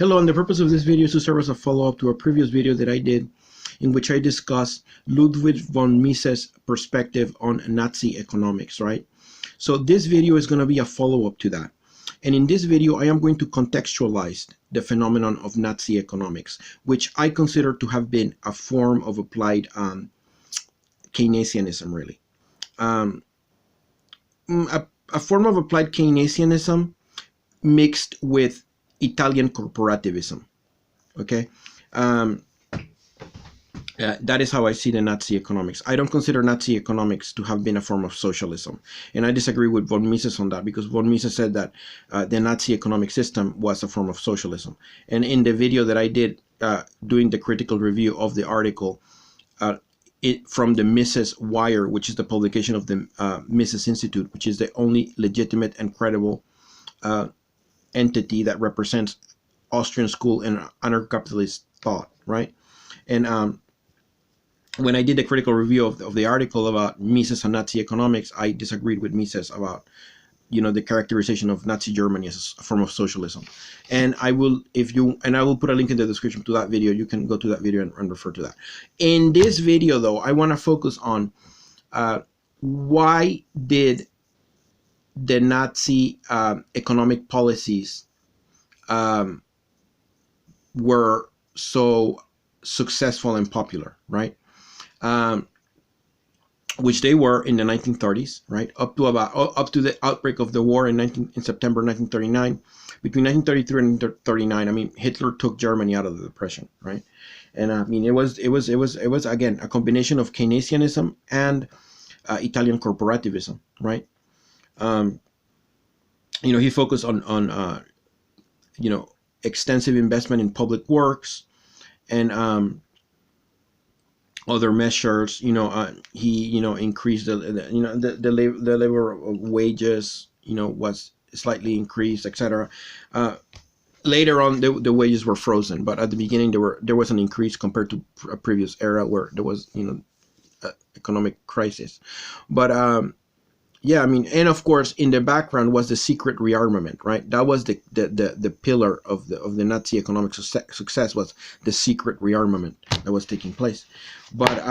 Hello, and the purpose of this video is to serve as a follow-up to a previous video that I did in which I discussed Ludwig von Mises' perspective on Nazi economics, right? So this video is going to be a follow-up to that. And in this video, I am going to contextualize the phenomenon of Nazi economics, which I consider to have been a form of applied Keynesianism, really. A form of applied Keynesianism mixed with Italian corporativism. Okay, that is how I see the Nazi economics. I don't consider Nazi economics to have been a form of socialism, and I disagree with von Mises on that, because von Mises said that the Nazi economic system was a form of socialism. And in the video that I did doing the critical review of the article from the Mises Wire, which is the publication of the Mises Institute, which is the only legitimate and credible entity that represents Austrian school and anarcho-capitalist thought, right? And when I did the critical review of the article about Mises and Nazi economics, I disagreed with Mises about, the characterization of Nazi Germany as a form of socialism. And I will, I will put a link in the description to that video. You can go to that video and refer to that. In this video, though, I want to focus on why did the Nazi economic policies were so successful and popular, right? Which they were in the 1930s, right? Up to the outbreak of the war in September 1939. Between 1933 and 1939, I mean, Hitler took Germany out of the Depression, right? And I mean, it was again a combination of Keynesianism and Italian corporativism, right? He focused on extensive investment in public works and other measures. He increased the labor wages, was slightly increased, etc. Later on, the wages were frozen, but at the beginning there was an increase compared to a previous era where there was economic crisis. But yeah, I mean, and of course, in the background was the secret rearmament, right? That was the pillar of the Nazi economic success, was the secret rearmament that was taking place. But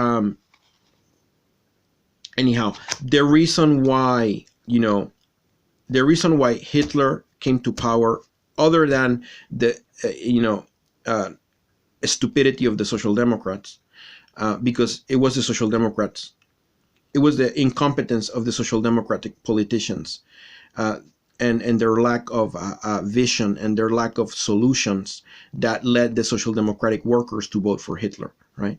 anyhow, the reason why Hitler came to power, other than the stupidity of the Social Democrats, because it was the Social Democrats. It was the incompetence of the social democratic politicians and their lack of vision and their lack of solutions that led the social democratic workers to vote for Hitler, right?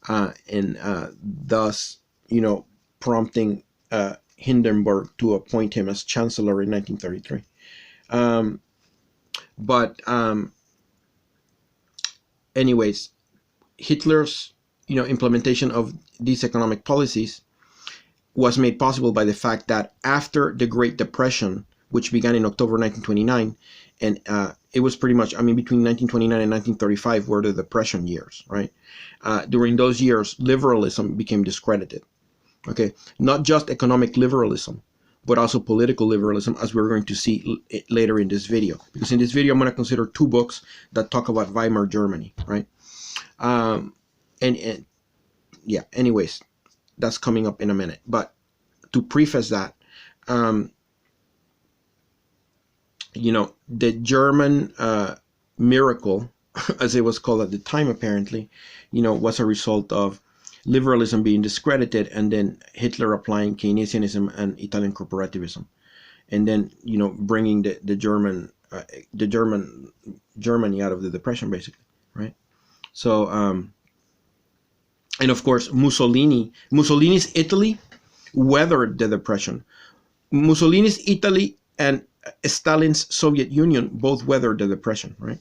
And thus, prompting Hindenburg to appoint him as chancellor in 1933. Anyways, Hitler's implementation of these economic policies was made possible by the fact that after the Great Depression, which began in October 1929, and it was pretty much, between 1929 and 1935 were the Depression years, right? During those years, liberalism became discredited, okay? Not just economic liberalism, but also political liberalism, as we're going to see later in this video. Because in this video, I'm going to consider two books that talk about Weimar Germany, right? Yeah, anyways, that's coming up in a minute. But to preface that, the German miracle, as it was called at the time, apparently, was a result of liberalism being discredited, and then Hitler applying Keynesianism and Italian corporativism, and then bringing the Germany out of the Depression, basically, right? So and of course, Mussolini's Italy weathered the Depression. Mussolini's Italy and Stalin's Soviet Union both weathered the Depression, right?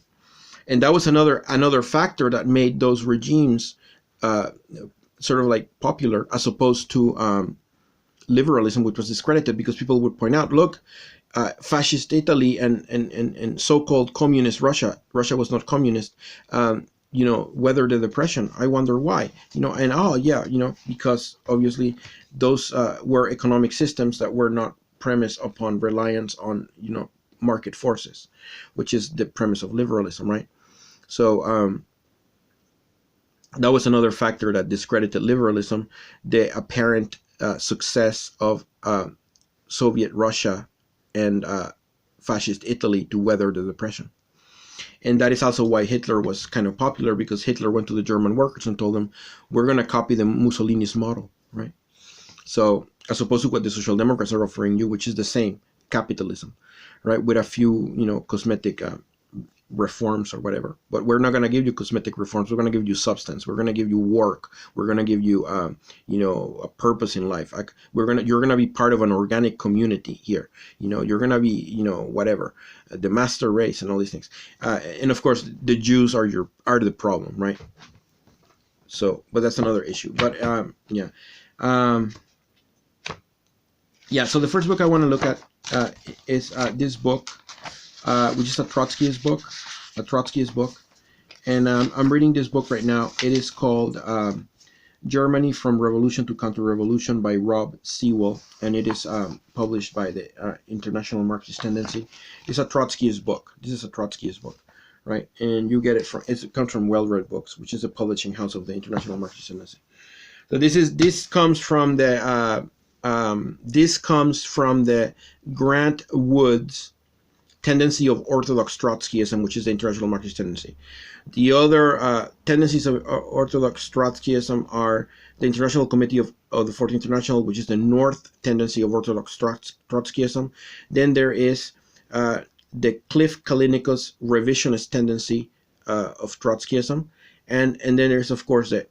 And that was another factor that made those regimes sort of like popular, as opposed to liberalism, which was discredited, because people would point out, look, fascist Italy and so-called communist Russia was not communist, weather the Depression. I wonder why, and because obviously those were economic systems that were not premised upon reliance on, market forces, which is the premise of liberalism, right? So that was another factor that discredited liberalism, the apparent success of Soviet Russia and fascist Italy to weather the depression. And that is also why Hitler was kind of popular, because Hitler went to the German workers and told them, we're going to copy the Mussolini's model, right? So as opposed to what the Social Democrats are offering you, which is the same, capitalism, right? With a few, cosmetic reforms or whatever. But we're not going to give you cosmetic reforms. We're going to give you substance. We're going to give you work. We're going to give you, a purpose in life. You're going to be part of an organic community here. You're going to be, whatever, the master race and all these things. And of course, the Jews are the problem, right? So, but that's another issue. But yeah. So the first book I want to look at is this book, which is a Trotskyist book. And I'm reading this book right now. It is called Germany from Revolution to Counter-Revolution by Rob Sewell, and it is published by the International Marxist Tendency. It's a Trotskyist book. This is a Trotskyist book, right? And you get it comes from Well Read Books, which is a publishing house of the International Marxist Tendency. So this comes from the Grant Wood's Tendency of Orthodox Trotskyism, which is the International Marxist Tendency. The other tendencies of Orthodox Trotskyism are the International Committee of the Fourth International, which is the North Tendency of Orthodox Trotskyism. Then there is the Cliff Kalinicos Revisionist Tendency of Trotskyism. And then there's, of course, the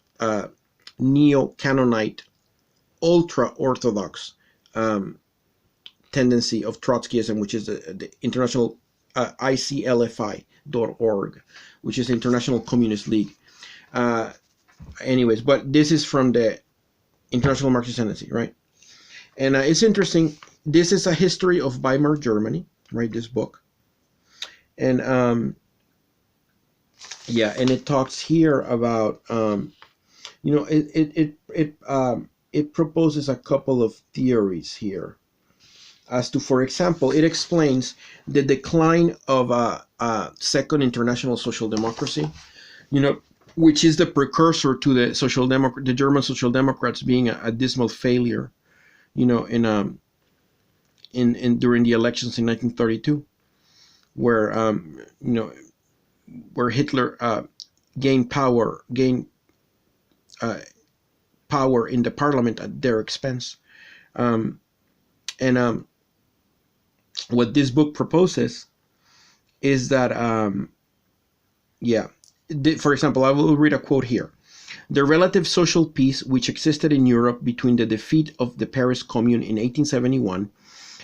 Neo-Canonite Ultra-Orthodox tendency of Trotskyism, which is the international ICLFI.org, which is the International Communist League. Anyways, but this is from the International Marxist Tendency, right? And it's interesting. This is a history of Weimar Germany, right? This book, and yeah, and it talks here about it proposes a couple of theories here as to, for example, it explains the decline of Second International Social Democracy, which is the precursor to the German Social Democrats being a dismal failure, during the elections in 1932, where Hitler gained power in the parliament at their expense. What this book proposes is that, for example, I will read a quote here. The relative social peace which existed in Europe between the defeat of the Paris Commune in 1871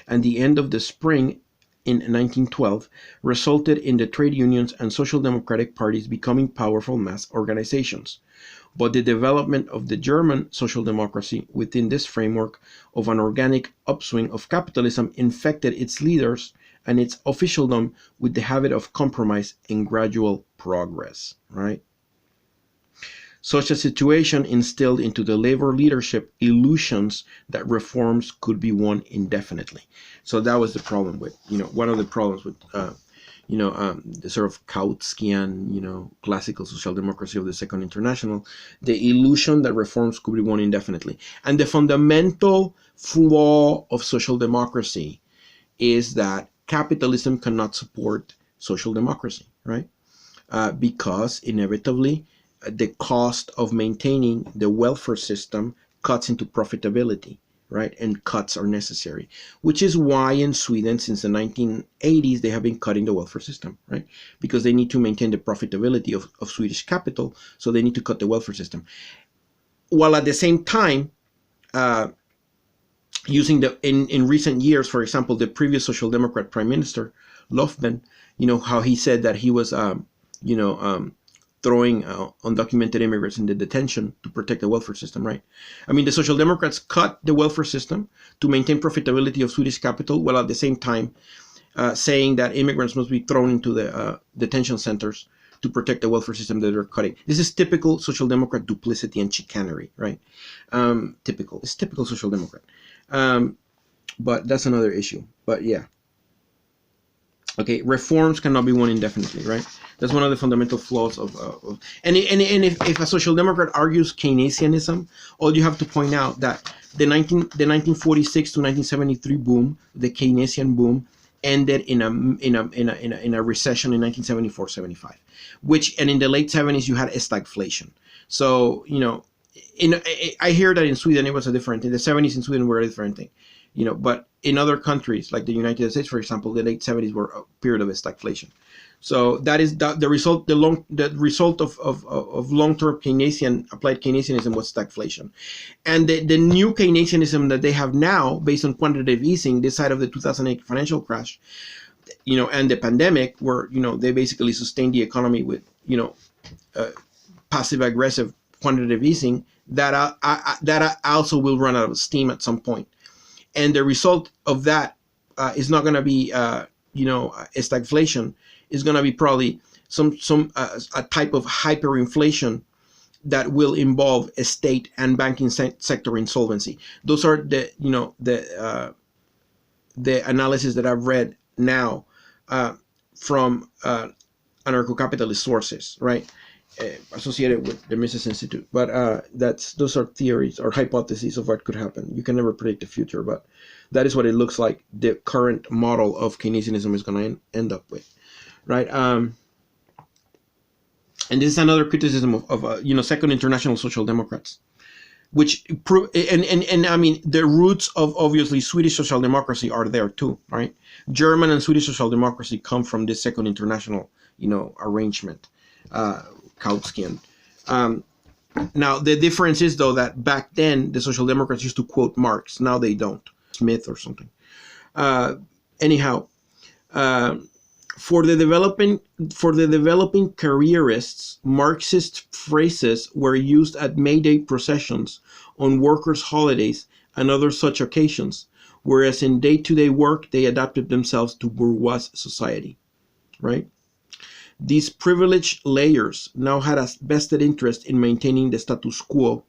and the end of the Spring in 1912 resulted in the trade unions and social democratic parties becoming powerful mass organizations. But the development of the German social democracy within this framework of an organic upswing of capitalism infected its leaders and its officialdom with the habit of compromise and gradual progress, right? Such a situation instilled into the labor leadership illusions that reforms could be won indefinitely. So that was the problem with, one of the problems with, the sort of Kautskian, classical social democracy of the Second International, the illusion that reforms could be won indefinitely. And the fundamental flaw of social democracy is that capitalism cannot support social democracy, right? Because inevitably, the cost of maintaining the welfare system cuts into profitability, right? And cuts are necessary, which is why in Sweden, since the 1980s, they have been cutting the welfare system, right? Because they need to maintain the profitability of Swedish capital, so they need to cut the welfare system. While at the same time, using in recent years, for example, the previous Social Democrat Prime Minister, Löfven, how he said that he was, throwing undocumented immigrants into detention to protect the welfare system, right? I mean, the Social Democrats cut the welfare system to maintain profitability of Swedish capital, while at the same time saying that immigrants must be thrown into the detention centers to protect the welfare system that they're cutting. This is typical Social Democrat duplicity and chicanery, right? It's typical Social Democrat. But that's another issue. But yeah. Okay, reforms cannot be won indefinitely, right? That's one of the fundamental flaws of and if a social democrat argues Keynesianism, all you have to point out that the 1946 to 1973 boom, the Keynesian boom, ended in a recession in 1974-75, which, and in the late 70s you had stagflation. So I hear that in Sweden it was a different thing. The 70s in Sweden were a different thing. But in other countries like the United States, for example, the late 70s were a period of stagflation. So that is the result. The result of long-term applied Keynesianism was stagflation, and the new Keynesianism that they have now, based on quantitative easing, this side of the 2008 financial crash, and the pandemic, where they basically sustained the economy with passive aggressive quantitative easing, that also will run out of steam at some point. And the result of that is not going to be, stagflation. Is going to be probably a type of hyperinflation that will involve a state and banking sector insolvency. Those are the analysis that I've read now from anarcho-capitalist sources, right? Associated with the Mises Institute, but those are theories or hypotheses of what could happen. You can never predict the future, but that is what it looks like the current model of Keynesianism is going to end up with, right? And this is another criticism of Second International Social Democrats, which and I mean the roots of obviously Swedish social democracy are there too, right? German and Swedish social democracy come from this Second International arrangement. Kautsky. Now the difference is though that back then the Social Democrats used to quote Marx. Now they don't. Smith or something. Anyhow, for the developing careerists, Marxist phrases were used at May Day processions, on workers' holidays, and other such occasions, whereas in day-to-day work they adapted themselves to bourgeois society, right? These privileged layers now had a vested interest in maintaining the status quo,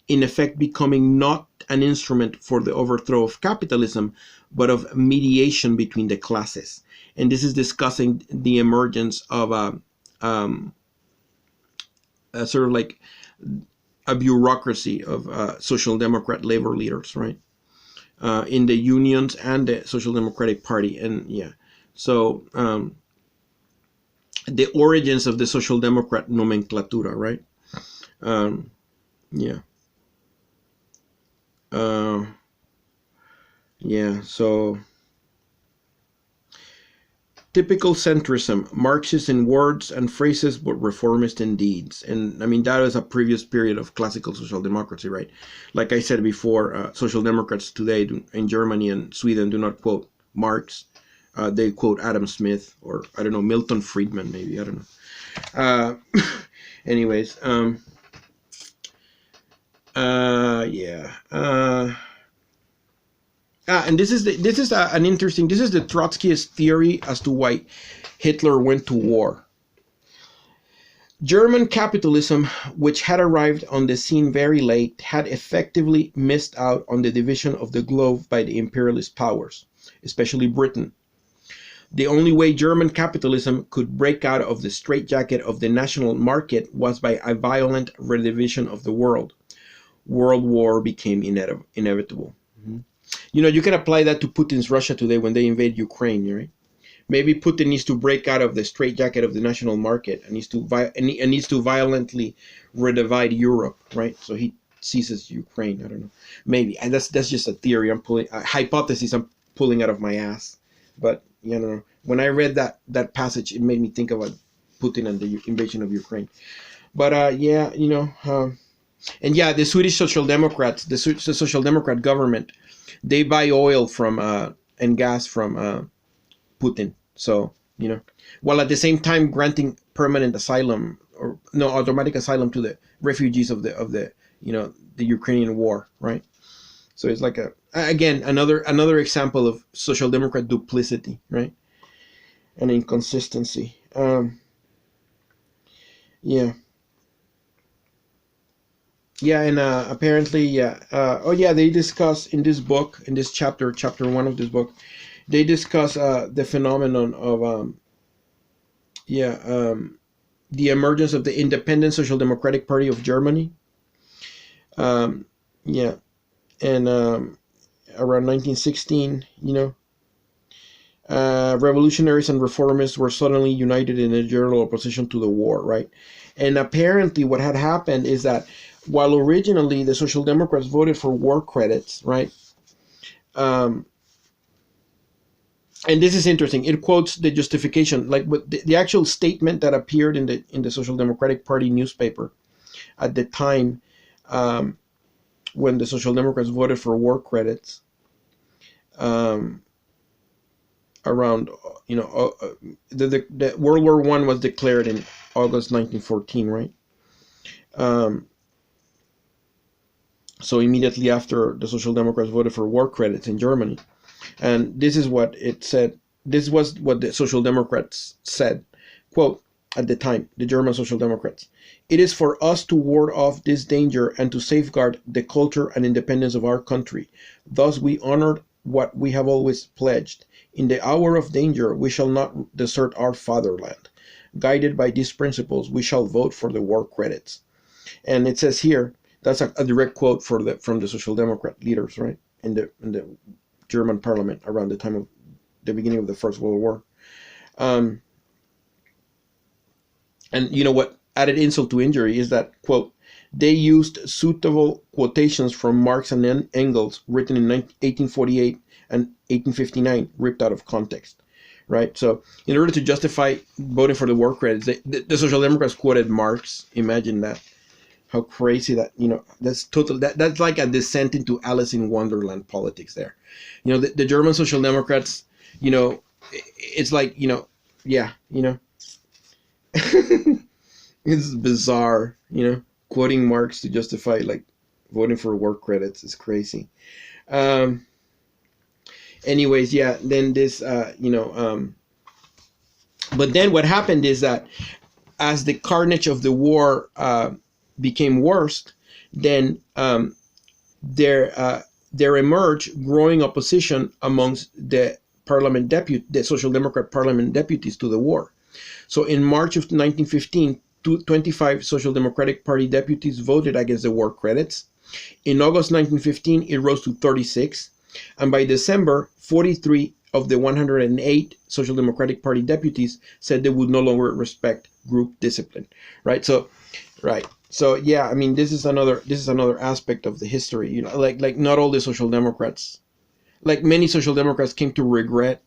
in effect becoming not an instrument for the overthrow of capitalism, but of mediation between the classes. And this is discussing the emergence of a sort of like a bureaucracy of social democrat labor leaders, right? In the unions and the Social Democratic Party. And yeah, so the origins of the Social Democrat nomenclatura, right? So typical centrism, Marxist in words and phrases, but reformist in deeds. And I mean, that is a previous period of classical social democracy, right? Like I said before, social democrats today in Germany and Sweden do not quote Marx. They quote Adam Smith, or I don't know, Milton Friedman, maybe, I don't know. Anyways, and this is the Trotskyist theory as to why Hitler went to war. German capitalism, which had arrived on the scene very late, had effectively missed out on the division of the globe by the imperialist powers, especially Britain. The only way German capitalism could break out of the straitjacket of the national market was by a violent redivision of the world. World war became inevitable. Mm-hmm. You can apply that to Putin's Russia today when they invade Ukraine, right? Maybe Putin needs to break out of the straitjacket of the national market and needs to violently redivide Europe, right? So he seizes Ukraine. I don't know. Maybe, and that's just a theory. I'm pulling a hypothesis. I'm pulling out of my ass, but. When I read that passage, it made me think about Putin and the invasion of Ukraine. But the Swedish Social Democrats, the Social Democrat government, they buy oil from and gas from Putin. So while at the same time granting permanent asylum or automatic asylum to the refugees of the Ukrainian war, right? So it's like another example of social democrat duplicity, right? And inconsistency. Apparently, they discuss in this book, in this chapter 1 of this book, They discuss the phenomenon of the emergence of the Independent Social Democratic Party of Germany. Yeah, and around 1916, revolutionaries and reformists were suddenly united in a general opposition to the war, right? And apparently what had happened is that while originally the Social Democrats voted for war credits, right? And this is interesting. It quotes the justification, like the actual statement that appeared in the Social Democratic Party newspaper at the time, when the Social Democrats voted for war credits. Around, the World War I was declared in August 1914, right? So immediately after, the Social Democrats voted for war credits in Germany. And this is what it said. This was what the Social Democrats said, quote, at the time, the German Social Democrats: "It is for us to ward off this danger and to safeguard the culture and independence of our country. Thus we honored what we have always pledged. In the hour of danger, we shall not desert our fatherland. Guided by these principles, we shall vote for the war credits." And it says here, that's a direct quote from the Social Democrat leaders, right, in the German parliament around the time of the beginning of the First World War. And you know what added insult to injury is that, quote, "They used suitable quotations from Marx and Engels written in 1848 and 1859, ripped out of context," right? So in order to justify voting for the war credits, the Social Democrats quoted Marx. Imagine that. How crazy that, that's total. That's like a descent into Alice in Wonderland politics there. The German Social Democrats, it's like, it's bizarre, quoting Marx to justify like voting for war credits is crazy. Anyways, yeah, then this, but then what happened is that as the carnage of the war became worse, then there emerged growing opposition amongst the Social Democrat parliament deputies to the war. So in March of 1915, 25 Social Democratic Party deputies voted against the war credits. In August 1915, it rose to 36. And by December, 43 of the 108 Social Democratic Party deputies said they would no longer respect group discipline. Right? So yeah, I mean, this is another aspect of the history. Like not all the Social Democrats, like many Social Democrats, came to regret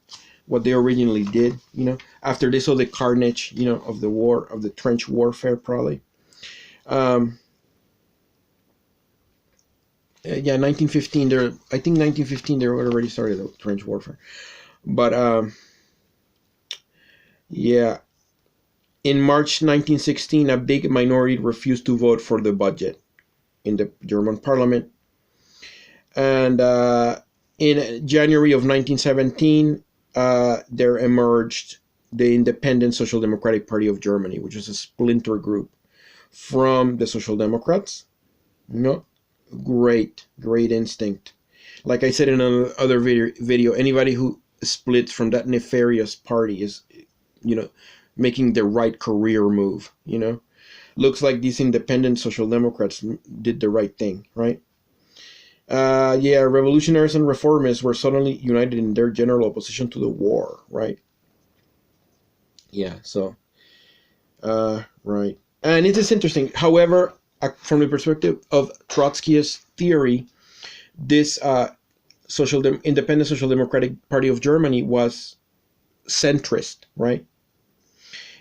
what they originally did, after they saw the carnage, of the war, of the trench warfare, probably. 1915, I think 1915, they already started the trench warfare. But, yeah, in March 1916, a big minority refused to vote for the budget in the German parliament. And in January of 1917, there emerged the Independent Social Democratic Party of Germany, which is a splinter group from the Social Democrats. Great instinct. Like I said in another video, anybody who splits from that nefarious party is, making the right career move. Looks like these independent Social Democrats did the right thing, right? Revolutionaries and reformists were suddenly united in their general opposition to the war, right? Yeah, so, right. And it is interesting. However, from the perspective of Trotsky's theory, this Independent Social Democratic Party of Germany was centrist, right?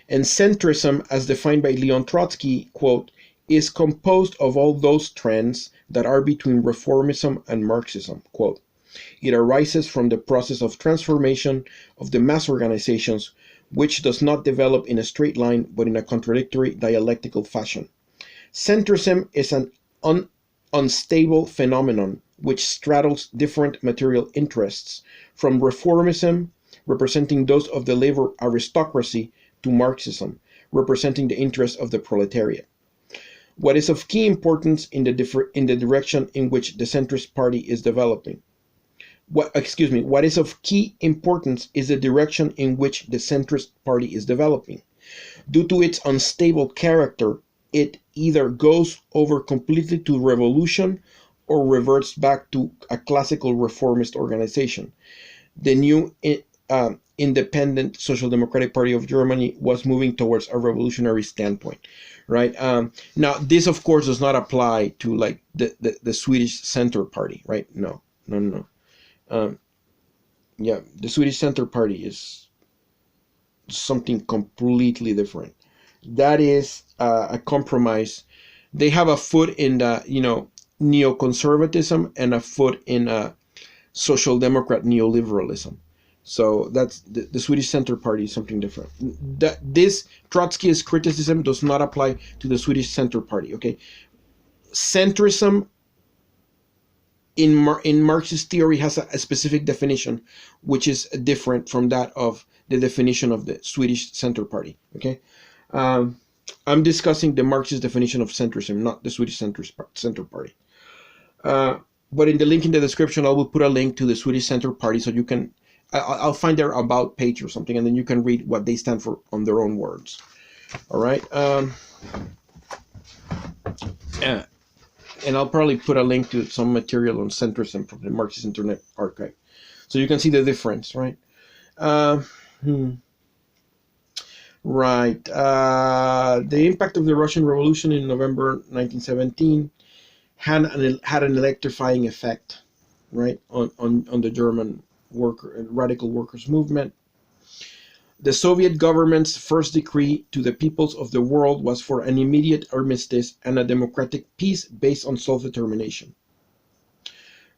And centrism, as defined by Leon Trotsky, quote, "is composed of all those trends that are between reformism and Marxism," quote. "It arises from the process of transformation of the mass organizations, which does not develop in a straight line, but in a contradictory dialectical fashion. Centrism is an unstable phenomenon which straddles different material interests, from reformism, representing those of the labor aristocracy, to Marxism, representing the interests of the proletariat. What is of key importance in the direction in which the centrist party is developing? what is of key importance is the direction in which the centrist party is developing. Due to its unstable character, it either goes over completely to revolution or reverts back to a classical reformist organization. The new independent Social Democratic Party of Germany was moving towards a revolutionary standpoint, right? Now, this, of course, does not apply to like the Swedish Center Party, right? No. Yeah, the Swedish Center Party is something completely different. That is a compromise. They have a foot in the, neoconservatism and a foot in social democrat neoliberalism. So that's the Swedish Center Party is something different. This Trotskyist criticism does not apply to the Swedish Center Party. Okay, centrism in Marxist theory has a specific definition, which is different from that of the definition of the Swedish Center Party. Okay, I'm discussing the Marxist definition of centrism, not the Swedish Center Party. But in the link in the description, I will put a link to the Swedish Center Party, so you can. I'll find their about page or something, and then you can read what they stand for on their own words. All right. Yeah. And I'll probably put a link to some material on centrism from the Marxist Internet Archive, so you can see the difference, right? Right. The impact of the Russian Revolution in November 1917 had an electrifying effect, right, on the German radical workers movement. The Soviet government's first decree to the peoples of the world was for an immediate armistice and a democratic peace based on self-determination,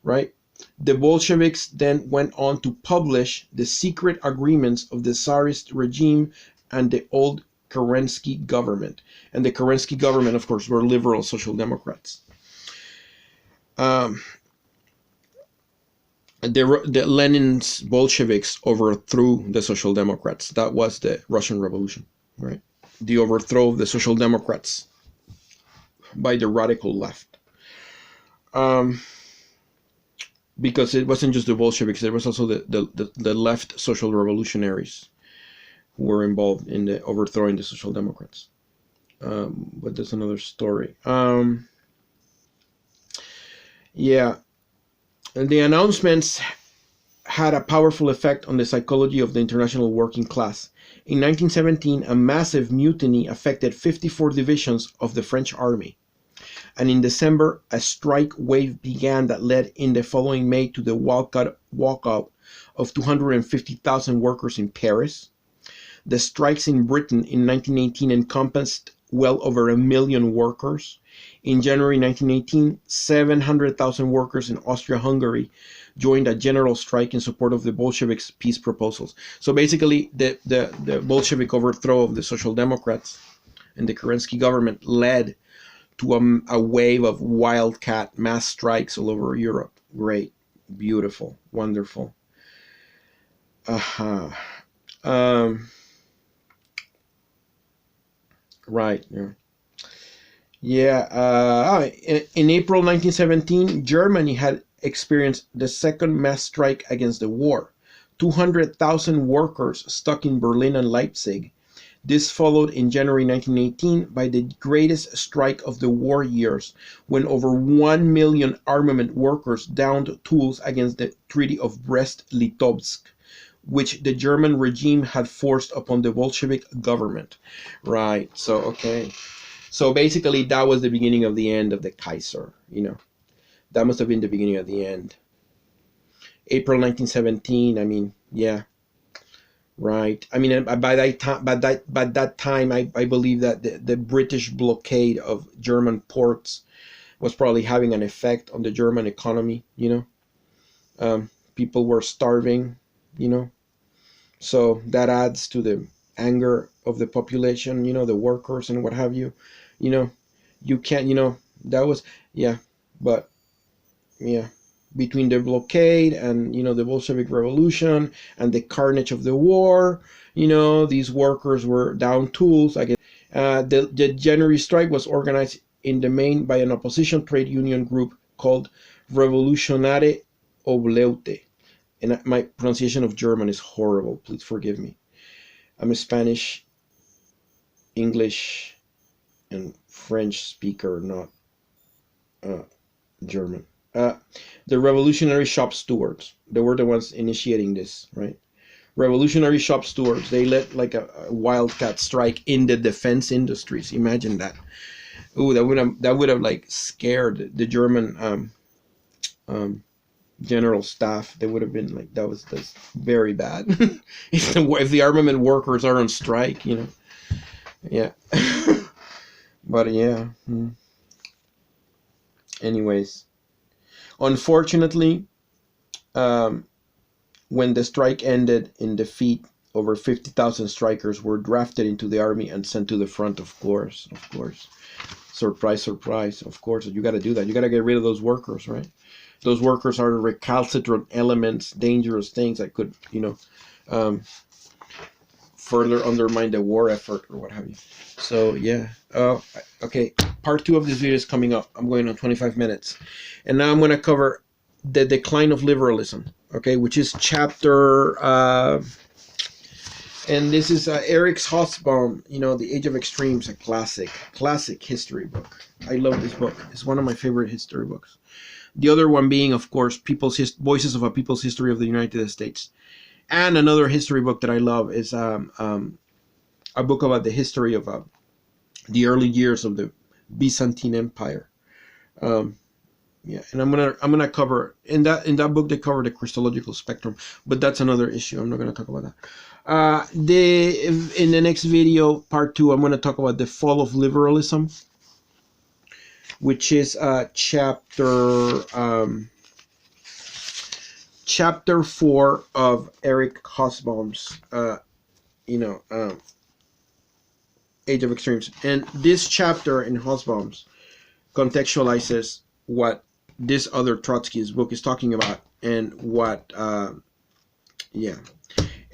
right? The Bolsheviks then went on to publish the secret agreements of the Tsarist regime and the old Kerensky government. And the Kerensky government, of course, were liberal social democrats. The Lenin's Bolsheviks overthrew the Social Democrats. That was the Russian Revolution, right? The overthrow of the Social Democrats by the radical left. Because it wasn't just the Bolsheviks, there was also the left social revolutionaries who were involved in the overthrowing the Social Democrats. But that's another story. Yeah. And the announcements had a powerful effect on the psychology of the international working class. In 1917, a massive mutiny affected 54 divisions of the French army. And in December, a strike wave began that led in the following May to the walkout of 250,000 workers in Paris. The strikes in Britain in 1918 encompassed well over 1 million workers. In January 1918, 700,000 workers in Austria-Hungary joined a general strike in support of the Bolsheviks' peace proposals. So basically, the Bolshevik overthrow of the Social Democrats and the Kerensky government led to a wave of wildcat mass strikes all over Europe. Great, beautiful, wonderful. Right, yeah. Yeah, in April 1917, Germany had experienced the second mass strike against the war. 200,000 workers stuck in Berlin and Leipzig. This followed in January 1918 by the greatest strike of the war years, when over 1 million armament workers downed tools against the Treaty of Brest-Litovsk, which the German regime had forced upon the Bolshevik government. Right, so, okay. So basically, that was the beginning of the end of the Kaiser, That must have been the beginning of the end. April 1917, I mean, yeah. Right. I mean, by that time, I believe that the British blockade of German ports was probably having an effect on the German economy, People were starving, So that adds to the anger of the population, the workers and what have you. You can't, that was, yeah, but, yeah, between the blockade and, the Bolshevik Revolution and the carnage of the war, these workers were down tools. The January strike was organized in the main by an opposition trade union group called Revolutionare Obleute. and my pronunciation of German is horrible. Please forgive me. I'm a Spanish, English, and French speaker, not German. The revolutionary shop stewards, they were the ones initiating this, right? Revolutionary shop stewards, they led like a wildcat strike in the defense industries. Imagine that. Ooh, that would have like scared the German general staff. They would have been like, that's very bad. if the armament workers are on strike, you know. Yeah. But yeah. Anyways, unfortunately, when the strike ended in defeat, over 50,000 strikers were drafted into the army and sent to the front. Of course. Surprise, surprise. Of course, you got to do that. You got to get rid of those workers, right? Those workers are recalcitrant elements, dangerous things that could, you know, further undermine the war effort or what have you. So yeah. Okay. Part 2 of this video is coming up. I'm going on 25 minutes, and now I'm going to cover the decline of liberalism. Okay, which is chapter. And this is Eric Hobsbawm, you know, The Age of Extremes, a classic history book. I love this book. It's one of my favorite history books. The other one being, of course, Voices of a People's History of the United States. And another history book that I love is a book about the history of the early years of the Byzantine Empire. Yeah, and I'm gonna cover in that book they cover the Christological spectrum, but that's another issue. I'm not gonna talk about that. In the next video, part 2, I'm gonna talk about the fall of liberalism, which is chapter 4 of Eric Hobsbawm's Age of Extremes. And this chapter in Hobsbawm's contextualizes what this other Trotsky's book is talking about, and what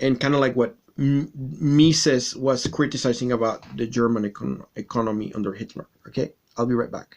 and kind of like what Mises was criticizing about the German economy under Hitler. Okay, I'll be right back.